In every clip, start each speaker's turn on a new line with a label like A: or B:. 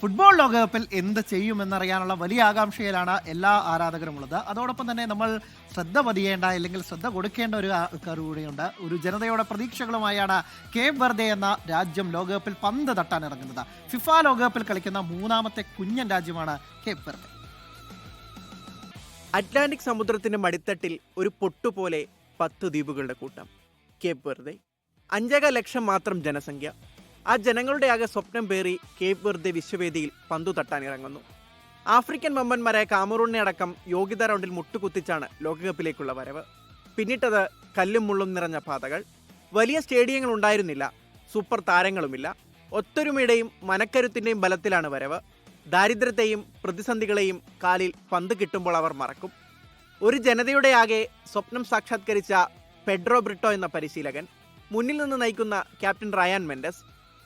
A: Football ലോകകപ്പിൽ എന്ത് ചെയ്യുമെന്നറിയാനുള്ള വലിയ ആകാംക്ഷയിലാണ് എല്ലാ ആരാധകരുമുള്ളത്. അതോടൊപ്പം തന്നെ നമ്മൾ ശ്രദ്ധ പതിയേണ്ട അല്ലെങ്കിൽ ശ്രദ്ധ കൊടുക്കേണ്ട ഒരു കൂടിയുണ്ട്. ഒരു ജനതയുടെ പ്രതീക്ഷകളുമായാണ് കേപ്പ് വെർദെ എന്ന രാജ്യം ലോകകപ്പിൽ പന്ത് തട്ടാനിറങ്ങുന്നത്. ഫിഫ ലോകകപ്പിൽ കളിക്കുന്ന മൂന്നാമത്തെ കുഞ്ഞൻ രാജ്യമാണ് കേപ്പ് വെർദെ.
B: അറ്റ്ലാന്റിക് സമുദ്രത്തിന്റെ മടിത്തട്ടിൽ ഒരു പൊട്ടുപോലെ 10 ദ്വീപുകളുടെ കൂട്ടം കേപ്പ് വെർദെ. 5.5 ലക്ഷം മാത്രം ജനസംഖ്യ. ആ ജനങ്ങളുടെ ആകെ സ്വപ്നം പേറി കേപ്പ് വെർദെ വിശ്വവേദിയിൽ പന്തു തട്ടാനിറങ്ങുന്നു. ആഫ്രിക്കൻ വമ്പന്മാരായ കാമറൂണിനെ അടക്കം യോഗ്യതാ റൗണ്ടിൽ മുട്ടുകുത്തിച്ചാണ് ലോകകപ്പിലേക്കുള്ള വരവ്. പിന്നിട്ടത് കല്ലും മുള്ളും നിറഞ്ഞ പാതകൾ. വലിയ സ്റ്റേഡിയങ്ങൾ ഉണ്ടായിരുന്നില്ല, സൂപ്പർ താരങ്ങളുമില്ല. ഒത്തൊരുമയുടെയും മനക്കരുത്തിൻ്റെയും ബലത്തിലാണ് വരവ്. ദാരിദ്ര്യത്തെയും പ്രതിസന്ധികളെയും കാലിൽ പന്ത് കിട്ടുമ്പോൾ അവർ മറക്കും. ഒരു ജനതയുടെ ആകെ സ്വപ്നം സാക്ഷാത്കരിച്ച പെഡ്രോ ബ്രിട്ടോ എന്ന പരിശീലകൻ, മുന്നിൽ നിന്ന് നയിക്കുന്ന ക്യാപ്റ്റൻ റയാൻ മെൻഡസ്,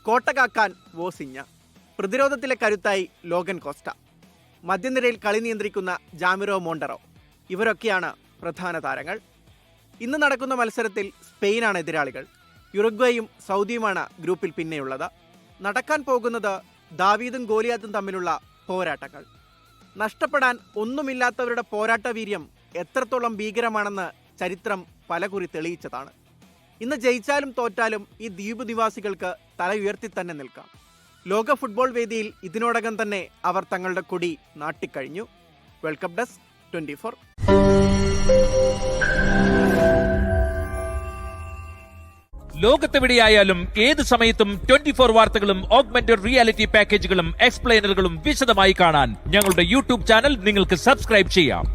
B: കോട്ടകാക്കാൻ വോസിഞ്ഞ, പ്രതിരോധത്തിലെ കരുത്തായി ലോഗൻ കോസ്റ്റ, മധ്യനിരയിൽ കളി നിയന്ത്രിക്കുന്ന ജാമിറോ മോണ്ടറോ, ഇവരൊക്കെയാണ് പ്രധാന താരങ്ങൾ. ഇന്ന് നടക്കുന്ന മത്സരത്തിൽ സ്പെയിനാണ് എതിരാളികൾ. യുറുഗ്വേയും സൗദിയുമാണ് ഗ്രൂപ്പിൽ പിന്നെയുള്ളത്. നടക്കാൻ പോകുന്നത് ദാവീദും ഗോലിയാത്തും തമ്മിലുള്ള പോരാട്ടങ്ങൾ. നഷ്ടപ്പെടാൻ ഒന്നുമില്ലാത്തവരുടെ പോരാട്ട വീര്യം എത്രത്തോളം ഭീകരമാണെന്ന് ചരിത്രം പലകുറി തെളിയിച്ചതാണ്. ഇന്ന് ജയിച്ചാലും തോറ്റാലും ഈ ദ്വീപ് നിവാസികൾക്ക് തല ഉയർത്തി തന്നെ നിൽക്കാം. ലോക ഫുട്ബോൾ വേദിയിൽ ഇതിനോടകം തന്നെ അവർ തങ്ങളുടെ കൊടി നാട്ടിക്കഴിഞ്ഞു. World cup desk 24.
C: ലോകത്തെവിടെയായാലും ഏത് സമയത്തും 24 വാർത്തകളും ഓഗ്മെന്റഡ് റിയാലിറ്റി പാക്കേജുകളും എക്സ്പ്ലെയിനറുകളും വിശദമായി കാണാൻ ഞങ്ങളുടെ യൂട്യൂബ് ചാനൽ നിങ്ങൾക്ക് സബ്സ്ക്രൈബ് ചെയ്യാം.